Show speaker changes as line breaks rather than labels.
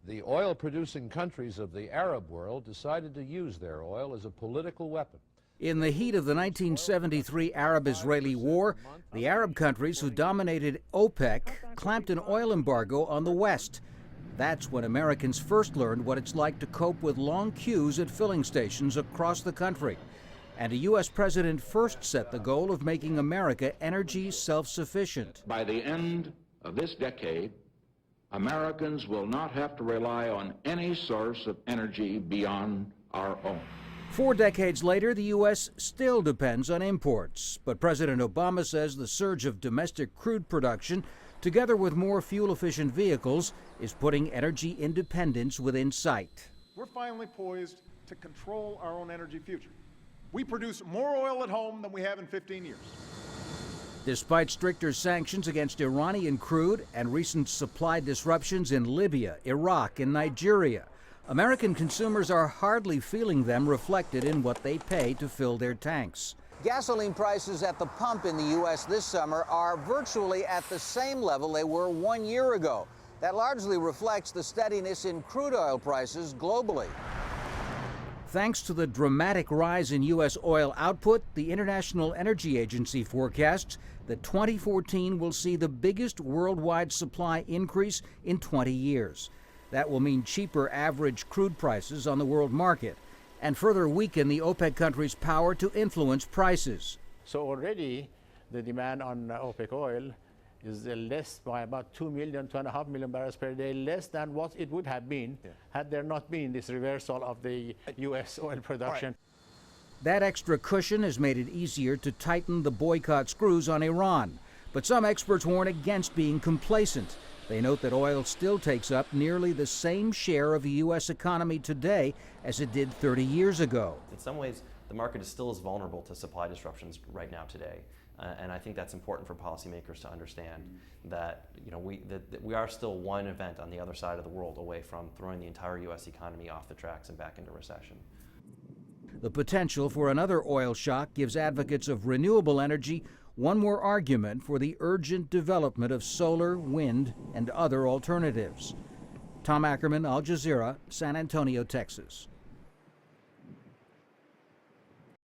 The oil-producing countries of the Arab world decided to use their oil as a political weapon.
In the heat of the 1973 Arab-Israeli War, the Arab countries who dominated OPEC clamped an oil embargo on the West. That's when Americans first learned what it's like to cope with long queues at filling stations across the country. And a U.S. president first set the goal of making America energy self-sufficient.
By the end of this decade, Americans will not have to rely on any source of energy beyond our own.
4 decades later, the U.S. still depends on imports. But President Obama says the surge of domestic crude production, together with more fuel-efficient vehicles, is putting energy independence within sight.
We're finally poised to control our own energy future. We produce more oil at home than we have in 15 years.
Despite stricter sanctions against Iranian crude and recent supply disruptions in Libya, Iraq, and Nigeria, American consumers are hardly feeling them reflected in what they pay to fill their tanks.
Gasoline prices at the pump in the U.S. this summer are virtually at the same level they were 1 year ago. That largely reflects the steadiness in crude oil prices globally.
Thanks to the dramatic rise in U.S. oil output, the International Energy Agency forecasts that 2014 will see the biggest worldwide supply increase in 20 years. That will mean cheaper average crude prices on the world market and further weaken the OPEC countries' power to influence prices.
So already the demand on OPEC oil is less by about 2.5 million barrels per day, less than what it would have been had there not been this reversal of the U.S. oil production.
That extra cushion has made it easier to tighten the boycott screws on Iran. But some experts warn against being complacent. They note that oil still takes up nearly the same share of the U.S. economy today as it did 30 years ago.
In some ways, the market is still as vulnerable to supply disruptions right now today. And I think that's important for policymakers to understand that, we are still one event on the other side of the world away from throwing the entire U.S. economy off the tracks and back into recession.
The potential for another oil shock gives advocates of renewable energy one more argument for the urgent development of solar, wind, and other alternatives. Tom Ackerman, Al Jazeera, San Antonio, Texas.